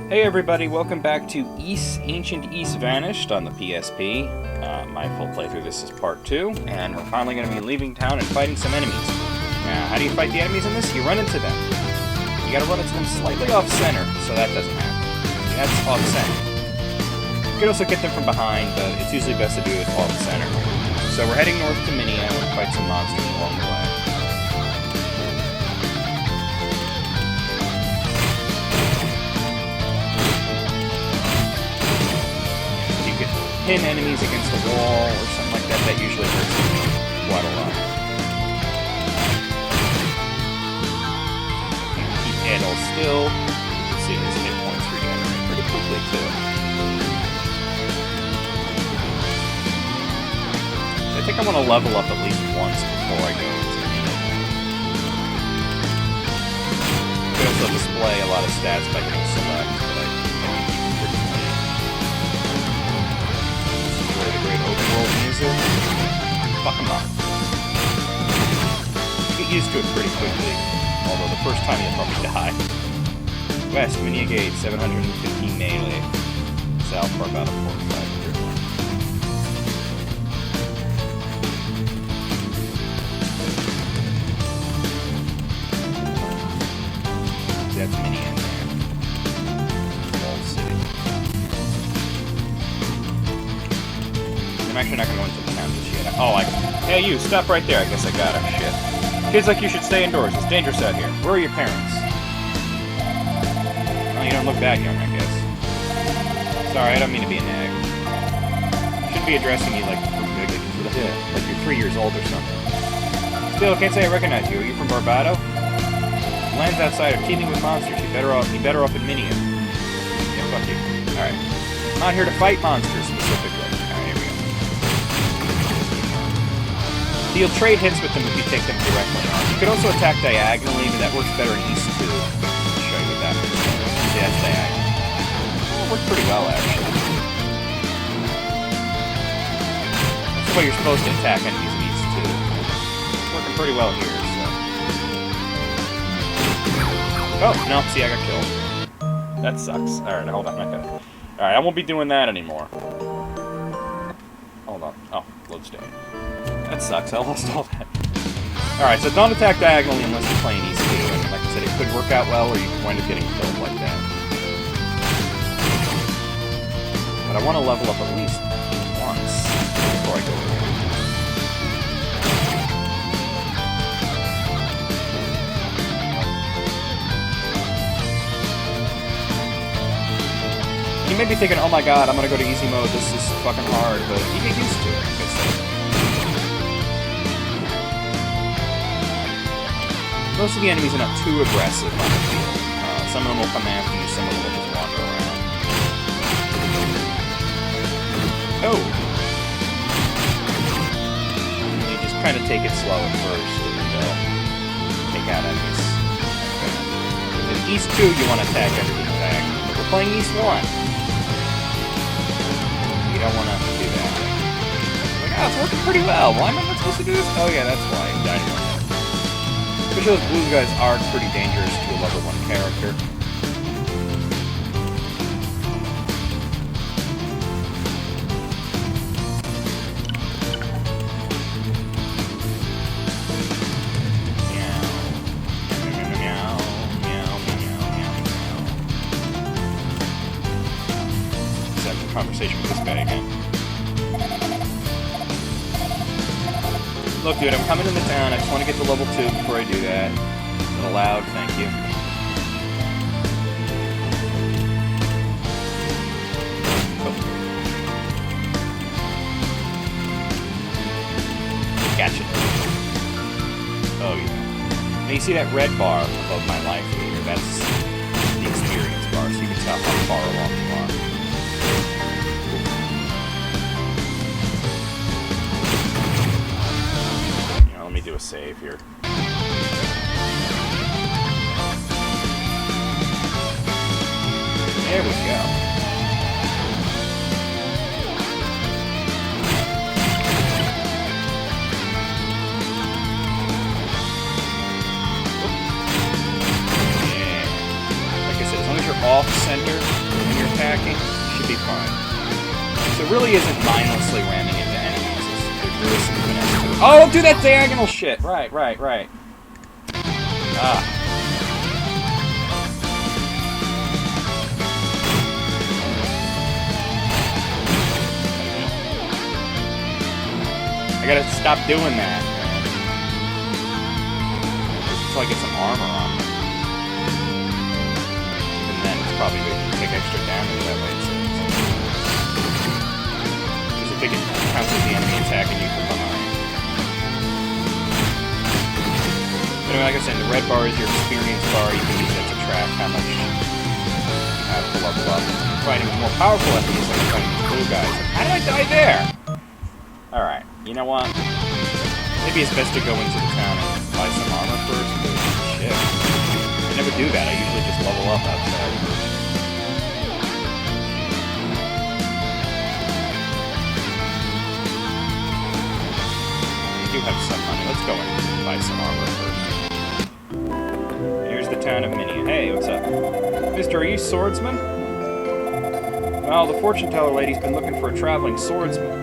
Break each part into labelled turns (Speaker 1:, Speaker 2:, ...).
Speaker 1: Hey everybody, welcome back to Ancient East Vanished on the PSP. My full playthrough, this is part 2, and we're finally going to be leaving town and fighting some enemies. Now, how do you fight the enemies in this? You run into them. You gotta run into them slightly off-center, so that doesn't happen. That's off-center. You can also get them from behind, but it's usually best to do it off-center. So we're heading north to Minia, and we'll fight some monsters along the way. Pin enemies against the wall or something like that, that usually hurts them quite a lot. Keep Adol still. You can see his hit points regenerate pretty quickly too. I think I want to level up at least once before I go into the game. You can also display a lot of stats by hitting select, but I think you keep them pretty clean. The great open world music. Fuck them up. You get used to it pretty quickly, although the first time you'll probably die. West, Minia Gate, 750 melee. South, Barbados, 4500. That's Minia in there. Wall City. I'm actually not going to go into the town just yet. Oh, hey you, stop right there. I guess I got him. Shit. Kids like you should stay indoors. It's dangerous out here. Where are your parents? Oh, you don't look that young, I guess. Sorry, I don't mean to be a nag. Should be addressing you like you're 3 years old or something. Still, can't say I recognize you. Are you from Barbados? The lands outside are teeming with monsters. You'd better off in Minia. Yeah, fuck you. Alright. I'm not here to fight monsters, specifically. You'll trade hits with them if you take them directly on. You could also attack diagonally, but that works better in East 2. I'll show you what that works better. See, that's diagonal. Well, it worked pretty well, actually. That's the way you're supposed to attack enemies in East 2. It's working pretty well here, so... Oh, no, see, I got killed. That sucks. Alright, hold on, Alright, I won't be doing that anymore. Hold on. Oh, load state. That sucks, I lost all that. Alright, so don't attack diagonally unless you're playing East 2, and like I said, it could work out well, or you could wind up getting killed like that. But I want to level up at least once before I go over there. You may be thinking, oh my god, I'm gonna go to easy mode, this is fucking hard, but you get used to it, like I said. Most of the enemies are not too aggressive on the field. Some of them will come after you, some of them will just wander around. Oh! You just kind of take it slow at first, and take out enemies. In East 2, you want to attack everything back. But we're playing East 1. You don't want to do that. Like, oh, it's working pretty well. Why am I not supposed to do this? Oh yeah, that's why. Dynamite. Especially those blue guys are pretty dangerous to a level 1 character. Let's have a conversation with this guy again. Look, dude, I'm coming into town. I just want to get to level 2 before I do that. A little loud, thank you. Oh. Gotcha. Oh, yeah. Now, you see that red bar above my life meter? That's the experience bar, so you can tell how far along you are. Do a save here. There we go. Yeah. Like I said, as long as you're off center, tracking, should be fine. So it really isn't mindlessly ramming into enemies. There's really some finesse to it. Oh, don't do that diagonal shit! Right. Ah. I gotta stop doing that. Until I get some armor on me. And then it's probably good to take extra damage that way. Because I think it counts as the enemy attacking you from behind. But anyway, like I said, the red bar is your experience bar. You can use that to track how much you have to level up. Fighting more powerful enemies like fighting these blue guys. How did I die there? Alright, you know what? Maybe it's best to go into the town and buy some armor first. Shit. I never do that. I usually just level up outside. We do have some money. Let's go and buy some armor first. Here's the town of Minia. Hey, what's up? Mr. East Swordsman? Well, the fortune teller lady's been looking for a traveling swordsman.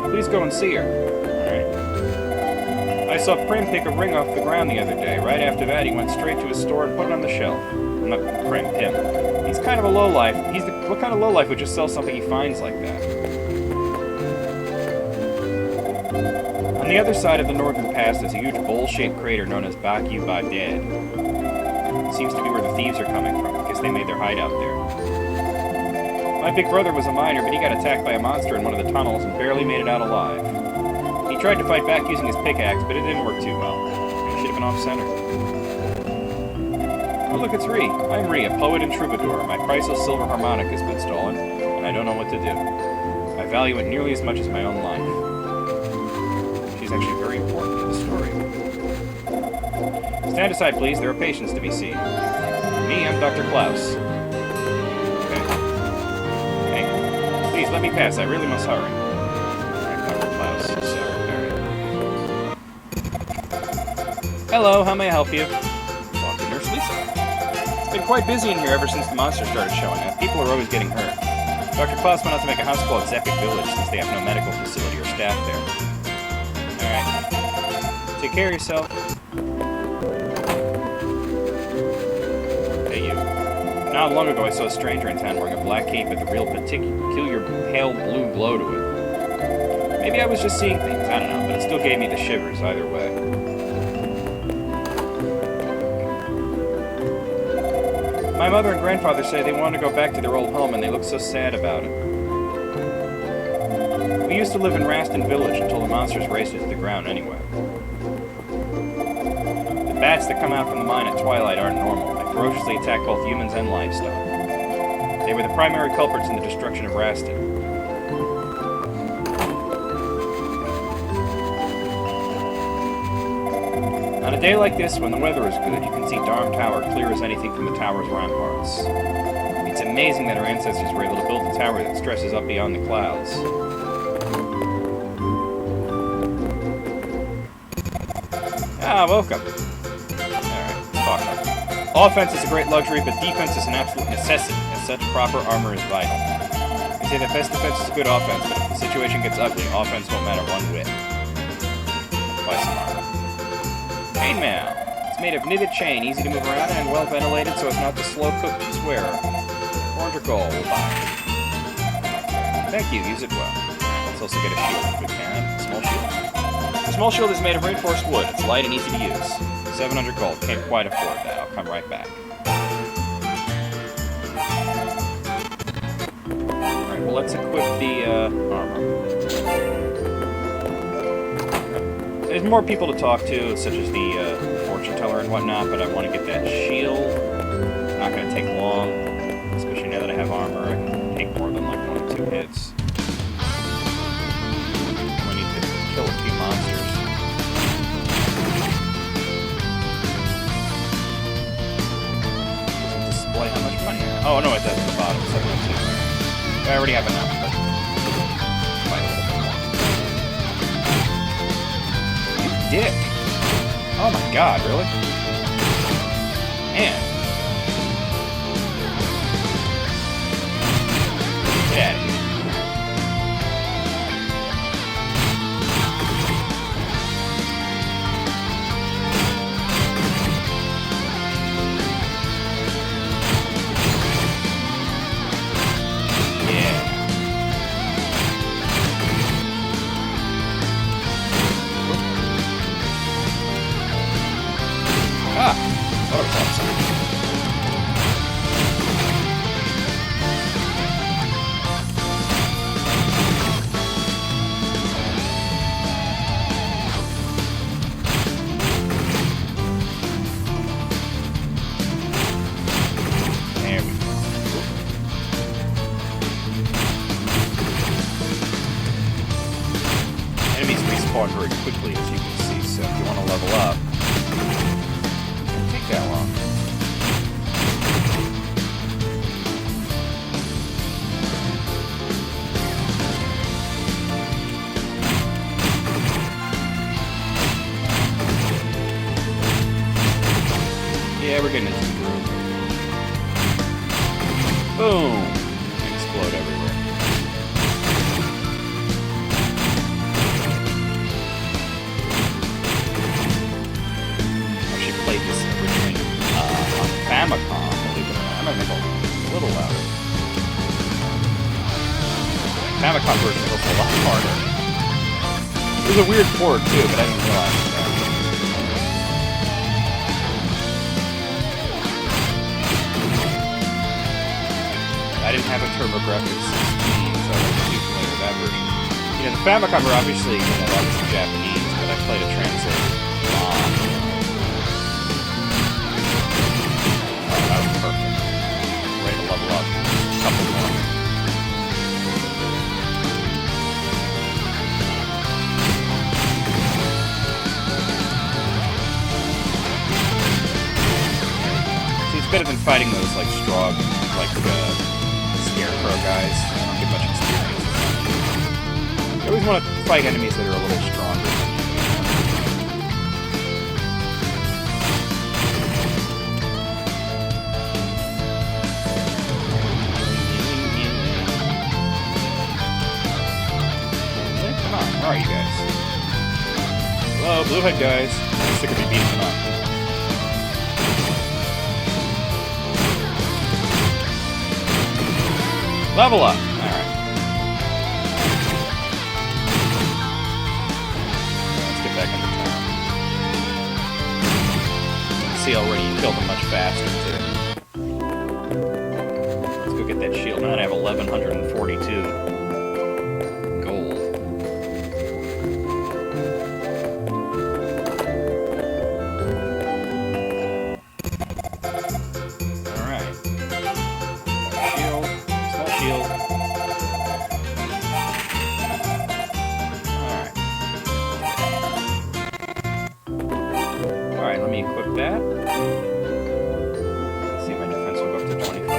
Speaker 1: Please go and see her. Alright. I saw Prim pick a ring off the ground the other day. Right after that, he went straight to his store and put it on the shelf. Not Prim, him. He's kind of a lowlife. What kind of lowlife would just sell something he finds like that? On the other side of the northern pass, there's a huge bowl-shaped crater known as Baku Baded. It seems to be where the thieves are coming from, because they made their hideout there. My big brother was a miner, but he got attacked by a monster in one of the tunnels and barely made it out alive. He tried to fight back using his pickaxe, but it didn't work too well. He should have been off-center. Oh, look, it's Ree. I'm Ree, a poet and troubadour. My priceless silver harmonica has been stolen, and I don't know what to do. I value it nearly as much as my own life. She's actually very important to the story. Stand aside, please. There are patients to be seen. Me, I'm Dr. Klaus. Please, let me pass. I really must hurry. Alright, Dr. Klaus, secretary. Hello, how may I help you? Dr. Nurse Lisa. It's been quite busy in here ever since the monsters started showing up. People are always getting hurt. Dr. Klaus went out to make a house call at Zephic Village since they have no medical facility or staff there. Alright. Take care of yourself. Hey, you. Not long ago, I saw a stranger in town wearing a black cape with a real peculiar pale blue glow to it. Maybe I was just seeing things, I don't know, but it still gave me the shivers either way. My mother and grandfather say they want to go back to their old home and they look so sad about it. We used to live in Raston Village until the monsters raced it to the ground anyway. The bats that come out from the mine at twilight aren't normal. They ferociously attack both humans and livestock. They were the primary culprits in the destruction of Raston. On a day like this, when the weather is good, you can see Darm Tower clear as anything from the tower's ramparts. It's amazing that our ancestors were able to build a tower that stretches up beyond the clouds. Ah, welcome. Alright, let's talk about it. Offense is a great luxury, but defense is an absolute necessity. As such, proper armor is vital. They say that best defense is a good offense, but if the situation gets ugly, offense won't matter one whit. Let's buy some armor. Chainmail. It's made of knitted chain, easy to move around, and well ventilated so as not to slow cook its wearer. 400 gold, we'll buy. Thank you, use it well. Let's also get a shield if we can. A small shield. The small shield is made of reinforced wood. It's light and easy to use. 700 gold. Can't quite afford that. I'll come right back. Alright, well let's equip the armor. There's more people to talk to, such as the fortune teller and whatnot, but I want to get that shield. It's not going to take long, especially now that I have armor. I can take more than like 1 or 2 hits. I need to kill a few monsters. Doesn't display how much money I have. Oh no, it does at the bottom. 702. I already have enough, but fight a little bit more. Dick. Oh my god, really? Man. spawn very quickly, as you can see, so if you want to level up, it doesn't take that long. Yeah, we're getting into the groove. Boom! Explode everywhere. I actually played this originally on Famicom, believe it or not. I'm gonna make it a little louder. Famicom version was a lot harder. It was a weird port too, but I didn't realize that. I didn't have a TurboGrafx 16, so I wasn't too familiar with that version. You know, the Famicom were obviously, that was in Japanese, but I played a translated ROM. Oh, that was perfect. Ready to level up. A couple more. See, it's better than fighting those, like, strong, like, Scarecrow guys. I don't get much experience with them. I always want to fight enemies that are a little stronger than you. Come on, where are you guys? Hello, Bluehead guys. I'm sick of me beating them up. Level up! Alright. Let's get back into town. You can see already you killed them much faster, too. Let's go get that shield. Now that I have 1,142 gold. Alright. Shield. Shield. Alright, let me equip that. Let's see, my defense will go up to 25.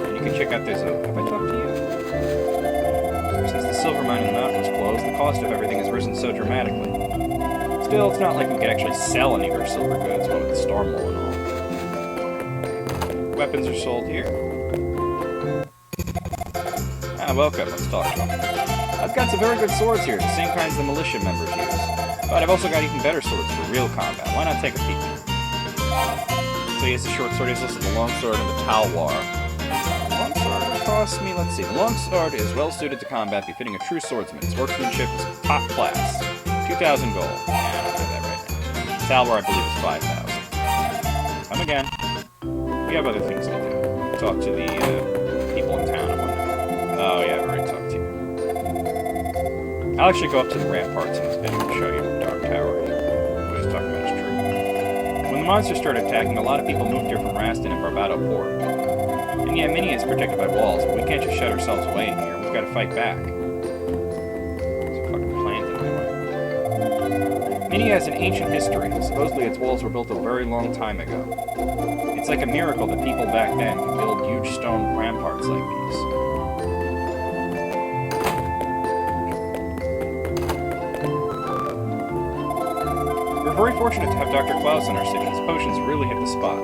Speaker 1: And you can check out this. Have I talked to you? Since the silver mine in the mountain was closed, the cost of everything has risen so dramatically. Still, it's not like we could actually sell any of our silver goods, what with the storm wall and all. Weapons are sold here. Ah, welcome. Let's talk to him. I've got some very good swords here, the same kinds the militia members use. But I've also got even better swords for real combat. Why not take a peek? So he has the short sword, he's listed the long sword and the talwar. The long sword costs me, let's see, the long sword is well suited to combat, befitting a true swordsman. Its workmanship is top class. 2,000 gold. Yeah, I don't do that right now. Talwar, I believe, is 5,000. Come again. We have other things to do. Talk to the people in town. Oh yeah, I've already talked to you. I'll actually go up to the ramparts in this video and show you Dark Tower. What he's talking about is true. When the monsters started attacking, a lot of people moved here from Raston and Barbado Port. And yeah, Minia is protected by walls, but we can't just shut ourselves away in here. We've got to fight back. There's a fucking plant in my way. Minia has an ancient history. Supposedly its walls were built a very long time ago. It's like a miracle that people back then could build huge stone ramparts like these. We're very fortunate to have Dr. Klaus in our city. His potions really hit the spot.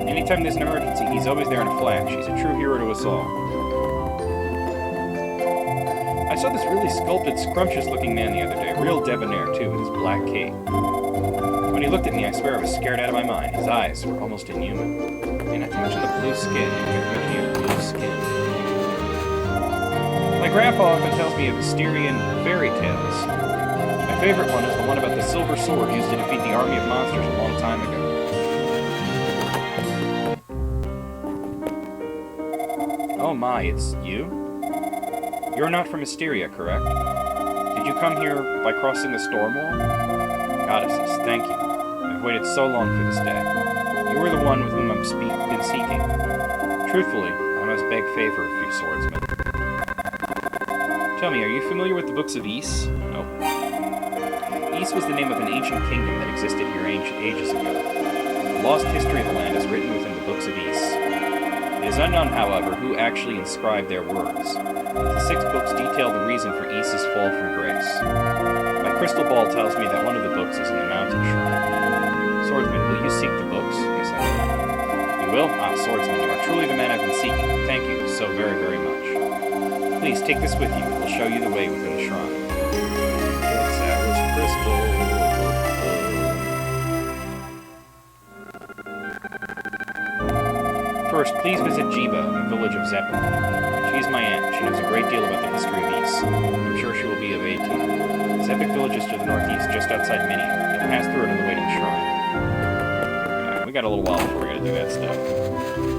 Speaker 1: Anytime there's an emergency, he's always there in a flash. He's a true hero to us all. I saw this really sculpted, scrumptious-looking man the other day. Real debonair, too, with his black cape. When he looked at me, I swear I was scared out of my mind. His eyes were almost inhuman. And not to mention the blue skin. Blue skin. My grandpa often tells me of Mysterian fairy tales. My favorite one is the one about the silver sword used to defeat the army of monsters a long time ago. Oh my, it's you? You're not from Mysteria, correct? Did you come here by crossing the storm wall? Goddesses, thank you. I've waited so long for this day. You were the one with whom I've been seeking. Truthfully, I must beg favor of you swordsmen. Tell me, are you familiar with the books of Ys? Nope. Ys was the name of an ancient kingdom that existed here ages ago. The lost history of the land is written within the books of Ys. It is unknown, however, who actually inscribed their words. The 6 books detail the reason for Ys's fall from grace. My crystal ball tells me that one of the books is in the mountain shrine. Swordsman, will you seek the books? Yes, I will. You will? Ah, Swordsman, you are truly the man I've been seeking. Thank you so very, very much. Please take this with you. It will show you the way within the shrine. It's Sarah's crystal. First, please visit Jiba in the village of Zepik. She is my aunt. She knows a great deal about the history of Ys. I'm sure she will be of aid to you. Zepik village is to the northeast, just outside Minia. You'll pass through it on the way to the shrine. We got a little while before we gotta do that stuff.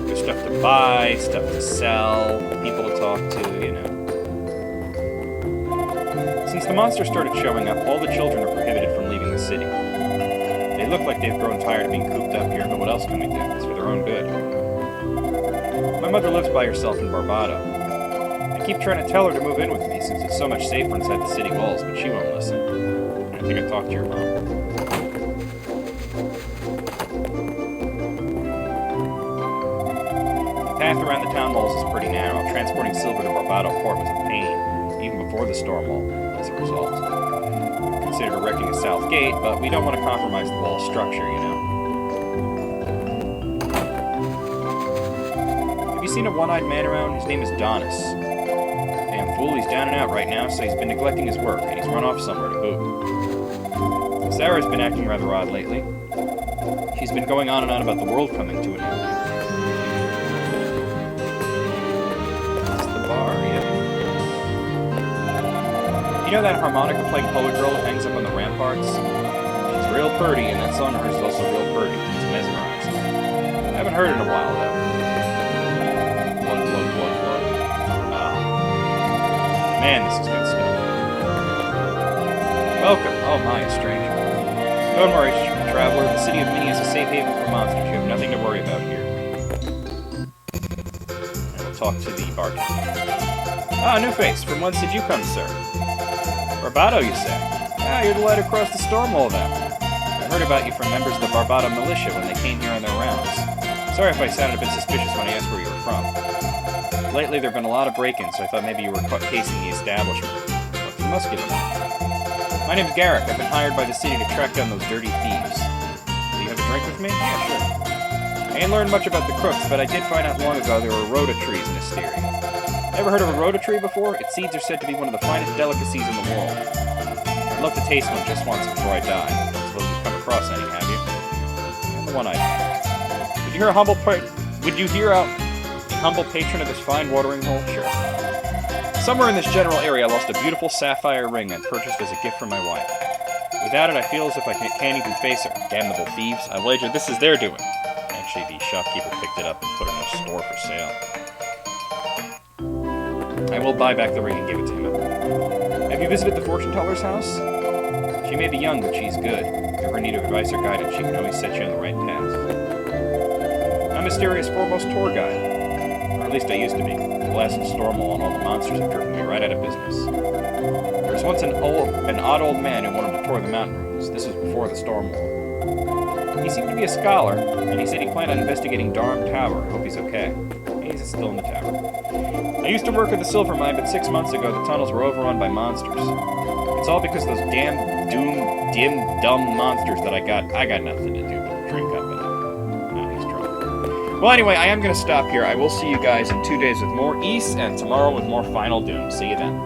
Speaker 1: There's stuff to buy, stuff to sell, people to talk to, you know. Since the monsters started showing up, all the children are prohibited from leaving the city. They look like they've grown tired of being cooped up here, but what else can we do? It's for their own good. My mother lives by herself in Barbado. I keep trying to tell her to move in with me since it's so much safer inside the city walls, but she won't listen. I think I talked to your mom. The path around the town walls is pretty narrow. Transporting silver to Barbado port was a pain, even before the storm wall, as a result. Considered erecting a south gate, but we don't want to compromise the wall structure, you know. Have you seen a one-eyed man around? His name is Donis. Damn fool, he's down and out right now, so he's been neglecting his work, and he's run off somewhere to boot. Sarah's been acting rather odd lately. She's been going on and on about the world coming to an end. This is the bar, yeah. You know that harmonica-playing poet girl who hangs up on the ramparts? She's real pretty, and that song of hers is also real pretty. It's mesmerizing. I haven't heard it in a while, though. Blood. Man, this is good stuff. Welcome. Oh my, a stranger. Don't worry, traveler. The city of Minia is a safe haven for monsters. You have nothing to worry about here. I will talk to the barkeep. Ah, new face. From whence did you come, sir? Barbado, you say? Ah, you're the lad who crossed the storm wall then. I heard about you from members of the Barbado militia when they came here on their rounds. Sorry if I sounded a bit suspicious when I asked where you were from. Lately, there have been a lot of break-ins, so I thought maybe you were caught casing the establishment. What's the muscular man? My name's Garrick. I've been hired by the city to track down those dirty thieves. Will you have a drink with me? Yeah, sure. I ain't learned much about the crooks, but I did find out long ago there were rhoda trees in Asteria. Ever heard of a rhoda tree before? Its seeds are said to be one of the finest delicacies in the world. I'd love to taste one just once before I die. I don't suppose you've come across any, have you? And the one I... Would you hear a humble patron of this fine watering hole? Sure. Somewhere in this general area, I lost a beautiful sapphire ring I'd purchased as a gift for my wife. Without it, I feel as if I can't even face her. Damnable thieves. I wager this is their doing. Actually, the shopkeeper picked it up and put it in a store for sale. I will buy back the ring and give it to him. Have you visited the fortune-teller's house? She may be young, but she's good. If you ever need advice or guidance, she can always set you on the right path. I'm Asteria's foremost tour guide. Or at least I used to be. The blasted storm wall and all the monsters have driven me right out of business. There was once an odd old man who wanted to tour the mountain rooms. This was before the storm wall. He seemed to be a scholar, and he said he planned on investigating Darm Tower. I hope he's okay. He's still in the tower. I used to work at the silver mine, but 6 months ago the tunnels were overrun by monsters. It's all because of those damn dumb monsters that I got nothing to do but drink up and he's drunk. Well, anyway, I am going to stop here. I will see you guys in 2 days with more Ys, and tomorrow with more Final Doom. See you then.